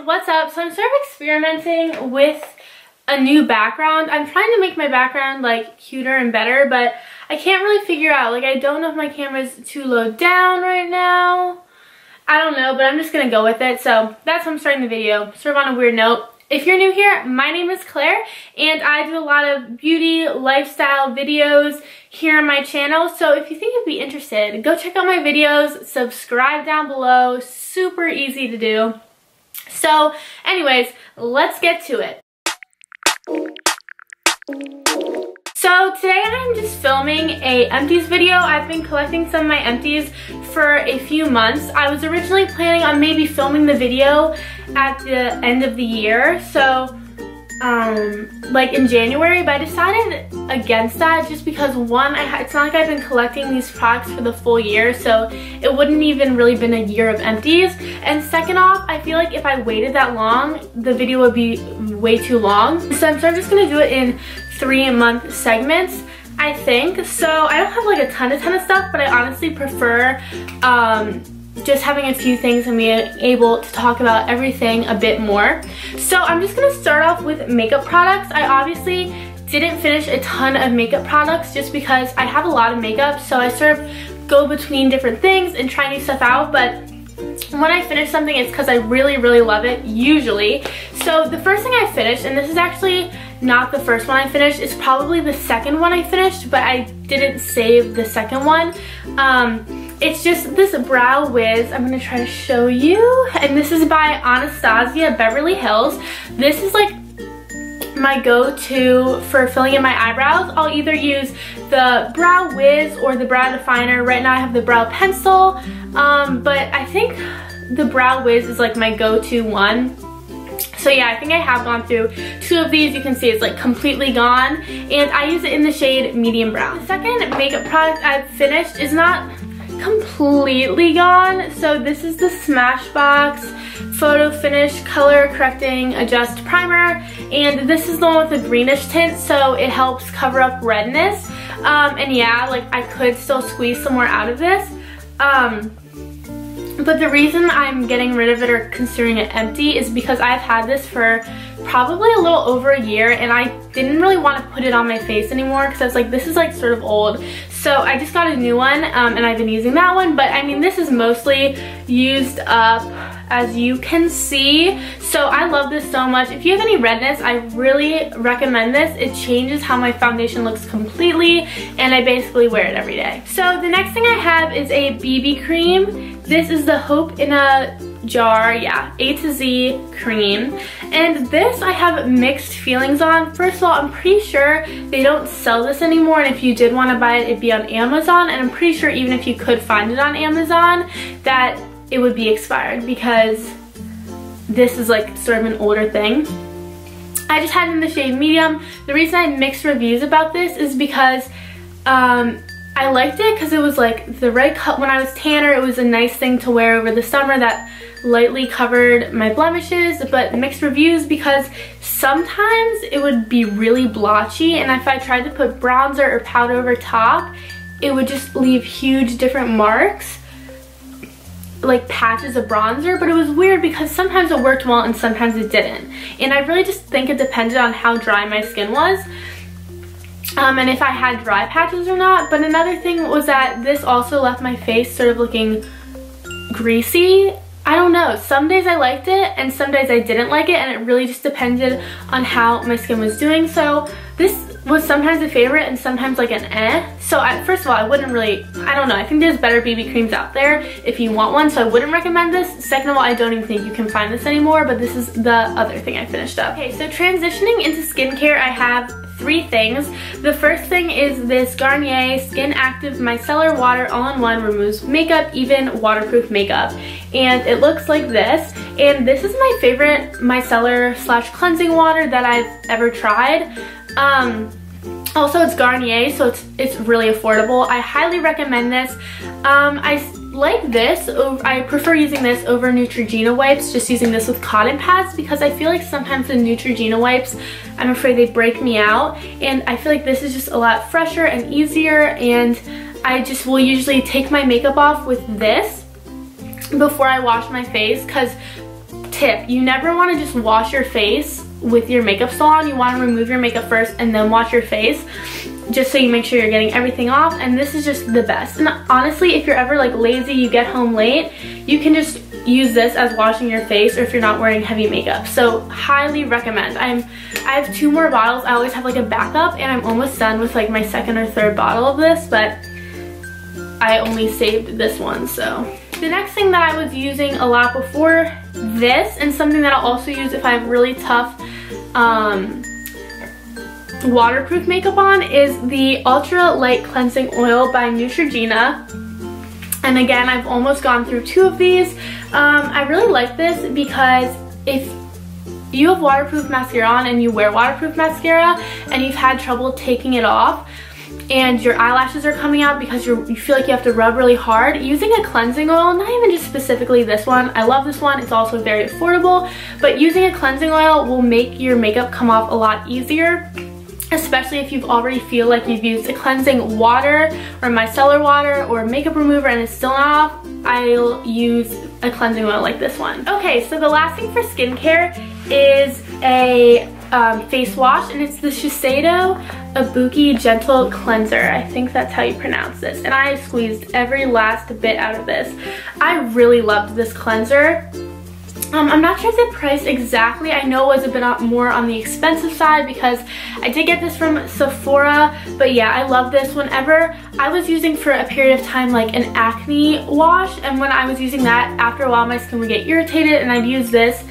what's up? So I'm sort of experimenting with a new background. I'm trying to make my background like cuter and better, but I can't really figure out, like I don't know if my camera's too low down right now. I don't know, but I'm just gonna go with it. So that's how I'm starting the video, sort of on a weird note. If you're new here, my name is Claire and I do a lot of beauty, lifestyle videos here on my channel. So if you think you'd be interested, go check out my videos, subscribe down below, super easy to do. So anyways, let's get to it. So today I'm just filming a empties video. I've been collecting some of my empties for a few months. I was originally planning on maybe filming the video at the end of the year, so like in January, but I decided against that just because one, it's not like I've been collecting these products for the full year, so it wouldn't even really been a year of empties, and second off, I feel like if I waited that long, the video would be way too long. So I'm just gonna do it in 3-month segments, I think. So I don't have like a ton of stuff, but I honestly prefer just having a few things and being able to talk about everything a bit more. So I'm just gonna start off with makeup products. I obviously didn't finish a ton of makeup products just because I have a lot of makeup, so I sort of go between different things and try new stuff out, but when I finish something, it's because I really love it, usually. So the first thing I finished, and this is actually not the first one I finished, it's probably the second one I finished, but I didn't save the second one. It's just this brow wiz. I'm gonna try to show you, and this is by Anastasia Beverly Hills. This is like my go-to for filling in my eyebrows. I'll either use the brow wiz or the brow definer. Right now I have the brow pencil, but I think the brow wiz is like my go-to one. So yeah, I think I have gone through 2 of these. You can see it's like completely gone, and I use it in the shade medium brown. The second makeup product I've finished is not completely gone. So this is the Smashbox Photo Finish Color Correcting Adjust Primer, and this is the one with the greenish tint, so it helps cover up redness. And yeah, like I could still squeeze some more out of this. But the reason I'm getting rid of it or considering it empty is because I've had this for probably a little over a year, and I didn't really want to put it on my face anymore because I was like, this is like sort of old. So I just got a new one, and I've been using that one, but I mean, this is mostly used up, as you can see. So I love this so much. If you have any redness, I really recommend this. It changes how my foundation looks completely, and I basically wear it every day. So the next thing I have is a BB cream. This is the Hope in a Jar, yeah, A to Z cream, and this I have mixed feelings on. First of all, I'm pretty sure they don't sell this anymore, and if you did want to buy it, it'd be on Amazon, and I'm pretty sure even if you could find it on Amazon, that it would be expired because this is like sort of an older thing. I just had it in the shade medium. The reason I had mixed reviews about this is because I liked it because it was like the right cut. When I was tanner, it was a nice thing to wear over the summer that lightly covered my blemishes, but mixed reviews because sometimes it would be really blotchy, and if I tried to put bronzer or powder over top, it would just leave huge different marks, like patches of bronzer. But it was weird because sometimes it worked well and sometimes it didn't, and I really just think it depended on how dry my skin was. And if I had dry patches or not. But another thing was that this also left my face sort of looking greasy. I don't know, some days I liked it and some days I didn't like it, and it really just depended on how my skin was doing. So this was sometimes a favorite and sometimes like an eh. So first of all, I wouldn't really, I don't know, I think there's better BB creams out there if you want one, so I wouldn't recommend this. Second of all, I don't even think you can find this anymore, but this is the other thing I finished up. Okay, so transitioning into skincare, I have 3 things. The first thing is this Garnier Skin Active Micellar Water All-in-One, removes makeup, even waterproof makeup, and it looks like this. And this is my favorite micellar / cleansing water that I've ever tried. Also, it's Garnier, so it's really affordable. I highly recommend this. I like this. I prefer using this over Neutrogena wipes, just using this with cotton pads, because I feel like sometimes the Neutrogena wipes, I'm afraid they break me out, and I feel like this is just a lot fresher and easier, and I just will usually take my makeup off with this before I wash my face, because tip, you never want to just wash your face with your makeup still on. You want to remove your makeup first and then wash your face, just so you make sure you're getting everything off. And this is just the best. And honestly, if you're ever like lazy, you get home late, you can just use this as washing your face, or if you're not wearing heavy makeup. So highly recommend. I have 2 more bottles. I always have like a backup, and I'm almost done with like my 2nd or 3rd bottle of this, but I only saved this one. So the next thing that I was using a lot before this, and something that I'll also use if I have really tough waterproof makeup on, is the Ultra Light Cleansing Oil by Neutrogena. And again, I've almost gone through 2 of these. I really like this because if you have waterproof mascara on and you wear waterproof mascara and you've had trouble taking it off and your eyelashes are coming out because you feel like you have to rub really hard, using a cleansing oil, not even just specifically this one, I love this one, it's also very affordable, but using a cleansing oil will make your makeup come off a lot easier. Especially if you've already feel like you've used a cleansing water or micellar water or makeup remover and it's still not off, I'll use a cleansing oil like this one. Okay, so the last thing for skincare is a face wash, and it's the Shiseido Ibuki Gentle Cleanser. I think that's how you pronounce this. And I squeezed every last bit out of this. I really loved this cleanser. I'm not sure the price exactly. I know it was a bit more on the expensive side because I did get this from Sephora, but yeah, I love this. Whenever I was using for a period of time like an acne wash, and when I was using that, after a while my skin would get irritated, and I'd use this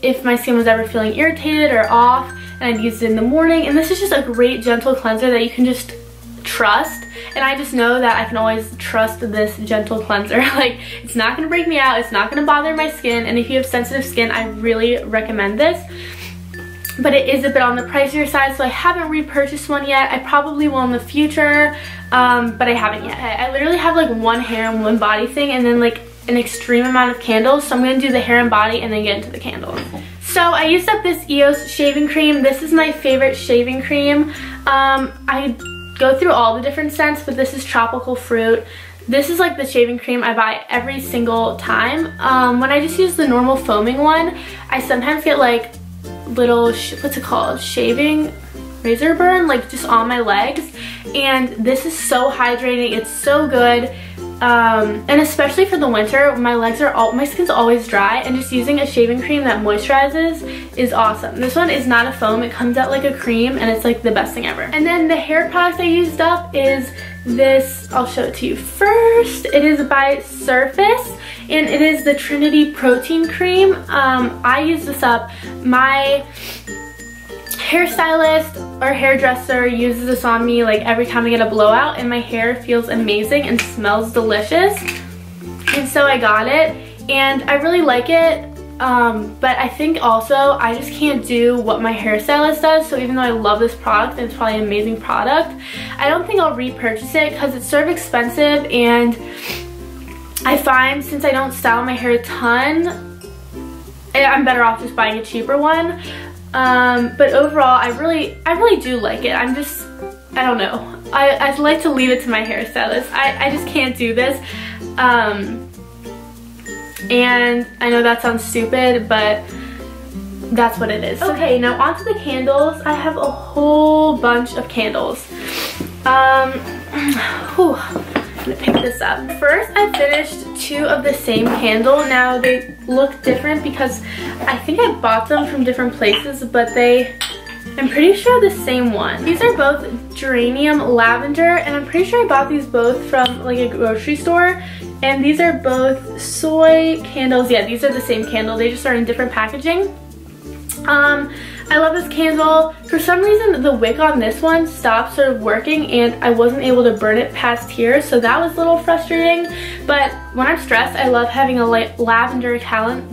if my skin was ever feeling irritated or off, and I'd use it in the morning. And this is just a great gentle cleanser that you can just trust, and I just know that I can always trust this gentle cleanser. Like, it's not going to break me out, it's not going to bother my skin, and if you have sensitive skin, I really recommend this. But it is a bit on the pricier side, so I haven't repurchased one yet. I probably will in the future, but I haven't yet. I literally have like one hair and one body thing, and then like an extreme amount of candles, so I'm going to do the hair and body and then get into the candles. So I used up this EOS shaving cream. This is my favorite shaving cream. I go through all the different scents, but this is tropical fruit. This is like the shaving cream I buy every single time. When I just use the normal foaming one, I sometimes get like little, what's it called, shaving razor burn, like just on my legs, and this is so hydrating. It's so good. And especially for the winter, my skin's always dry, and just using a shaving cream that moisturizes is awesome. This one is not a foam, it comes out like a cream, and it's like the best thing ever. And then the hair product I used up is this, I'll show it to you first. It is by Surface, and it is the Trinity Protein Cream. I use this up. My hairstylist or hairdresser uses this on me like every time I get a blowout, and my hair feels amazing and smells delicious, and so I got it and I really like it. But I think also I just can't do what my hairstylist does, so even though I love this product and it's probably an amazing product, I don't think I'll repurchase it because it's sort of expensive, and I find since I don't style my hair a ton, I'm better off just buying a cheaper one. But overall, I really do like it. I don't know. I'd like to leave it to my hairstylist. I just can't do this. And I know that sounds stupid, but that's what it is. Okay, now onto the candles. I have a whole bunch of candles. I'm gonna pick this up. First, I finished 2 of the same candle. Now they look different because I think I bought them from different places, but I'm pretty sure the same one. These are both geranium lavender, and I'm pretty sure I bought these both from like a grocery store. And these are both soy candles. Yeah, these are the same candle. They just are in different packaging. I love this candle. For some reason, the wick on this one stopped sort of working, and I wasn't able to burn it past here, so that was a little frustrating. But when I'm stressed, I love having a lavender candle,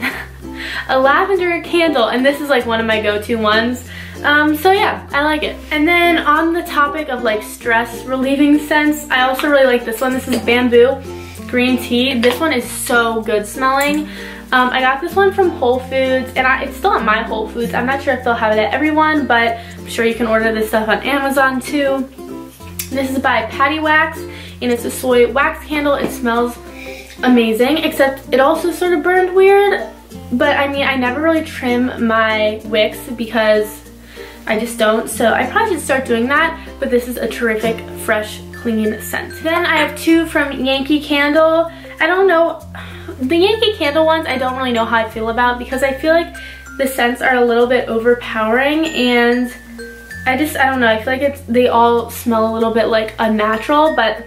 and this is like one of my go-to ones. So yeah, I like it. And then on the topic of like stress relieving scents, I also really like this one. This is Bamboo Green Tea. This one is so good smelling. I got this one from Whole Foods, and it's still at my Whole Foods. I'm not sure if they'll have it at everyone, but I'm sure you can order this stuff on Amazon too. This is by Patty Wax, and it's a soy wax candle. It smells amazing, except it also sort of burned weird. I mean, I never really trim my wicks because I just don't, so I probably should start doing that, but this is a terrific, fresh, clean scent. Then I have two from Yankee Candle. I don't know, the Yankee Candle ones I don't really know how I feel about because I feel like the scents are a little bit overpowering, and I don't know, I feel like they all smell a little bit like unnatural, but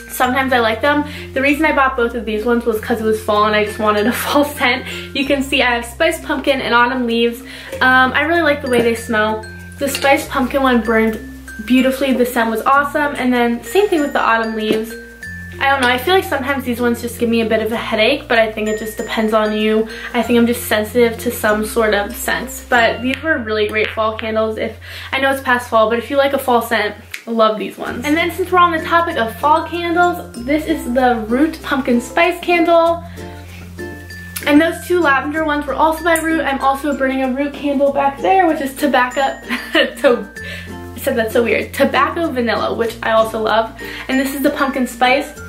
sometimes I like them. The reason I bought both of these ones was because it was fall and I just wanted a fall scent. You can see I have Spiced Pumpkin and Autumn Leaves. I really like the way they smell. The Spiced Pumpkin one burned beautifully. The scent was awesome. And then same thing with the Autumn Leaves. I don't know, I feel like sometimes these ones just give me a bit of a headache, but I think it just depends on you. I think I'm just sensitive to some sort of scents. But these were really great fall candles. I know it's past fall, but if you like a fall scent, I love these ones. And then since we're on the topic of fall candles, this is the Root Pumpkin Spice Candle. And those two lavender ones were also by Root. I'm also burning a Root candle back there, which is tobacco, I said that's so weird, tobacco vanilla, which I also love. And this is the pumpkin spice.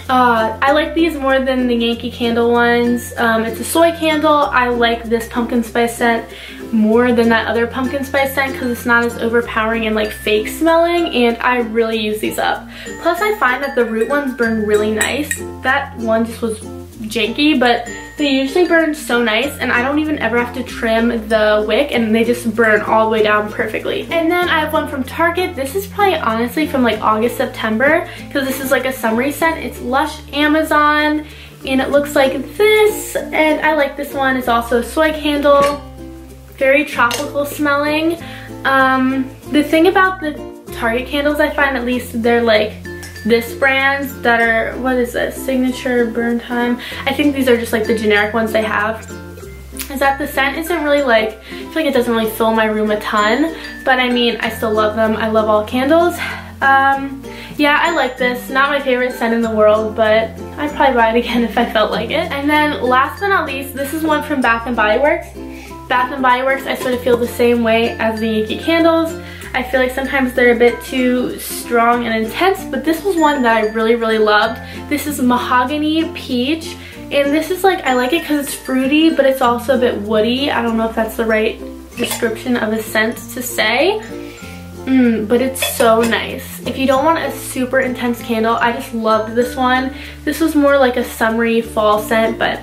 I like these more than the Yankee Candle ones. It's a soy candle. I like this pumpkin spice scent more than that other pumpkin spice scent because it's not as overpowering and like fake smelling, and I really use these up. Plus I find that the Root ones burn really nice. That one just was janky, but they usually burn so nice, and I don't even ever have to trim the wick, and they just burn all the way down perfectly. And then I have one from Target. This is probably honestly from like August, September, because this is like a summery scent. It's Lush Amazon, and it looks like this, and I like this one. It's also a soy candle, very tropical smelling. The thing about the Target candles, I find at least, they're like this brand that are, what is this, Signature, Burn Time. I think these are just like the generic ones they have. Is that the scent isn't really like, I feel like it doesn't really fill my room a ton, but I mean, I still love them. I love all candles. Yeah, I like this. Not my favorite scent in the world, but I'd probably buy it again if I felt like it. And then last but not least, this is one from Bath & Body Works. Bath & Body Works, I sort of feel the same way as the Yankee candles. I feel like sometimes they're a bit too strong and intense, but this was one that I really, really loved. This is Mahogany Peach, and this is like, I like it because it's fruity, but it's also a bit woody. I don't know if that's the right description of a scent to say, but it's so nice. If you don't want a super intense candle, I just loved this one. This was more like a summery fall scent, but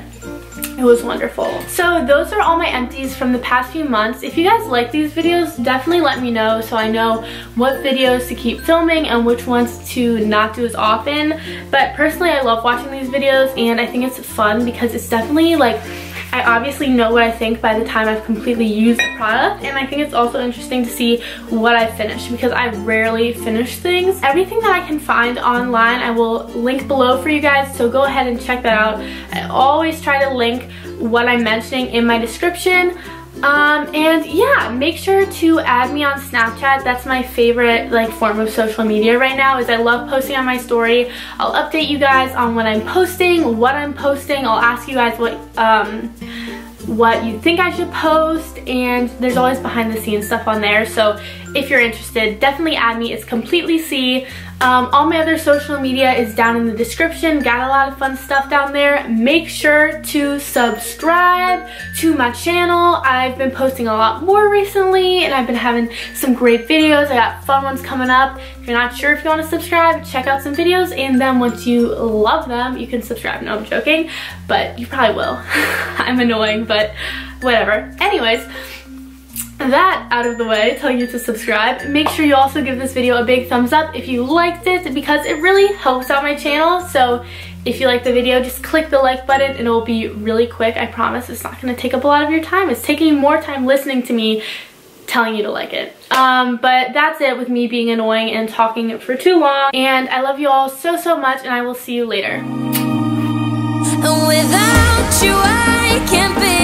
it was wonderful. So those are all my empties from the past few months. If you guys like these videos, definitely let me know so I know what videos to keep filming and which ones to not do as often. But personally, I love watching these videos, and I think it's fun because it's definitely like, I obviously know what I think by the time I've completely used the product, and I think it's also interesting to see what I finish because I rarely finish things. Everything that I can find online I will link below for you guys, so go ahead and check that out. I always try to link what I'm mentioning in my description. And yeah, make sure to add me on Snapchat. That's my favorite like form of social media right now, is I love posting on my story. I'll update you guys on when I'm posting, what I'm posting. I'll ask you guys what you think I should post, and there's always behind the scenes stuff on there. So if you're interested, definitely add me. It's completely C. All my other social media is down in the description. Got a lot of fun stuff down there. Make sure to subscribe to my channel. I've been posting a lot more recently, and I've been having some great videos. I got fun ones coming up. If you're not sure if you want to subscribe, check out some videos, and then once you love them, you can subscribe. No, I'm joking, but you probably will. I'm annoying, but whatever. Anyways, that out of the way, telling you to subscribe. Make sure you also give this video a big thumbs up if you liked it, because it really helps out my channel. So if you like the video, just click the like button and it will be really quick. I promise it's not going to take up a lot of your time. It's taking more time listening to me telling you to like it. But that's it with me being annoying and talking for too long. And I love you all so, so much, and I will see you later. Without you, I can't be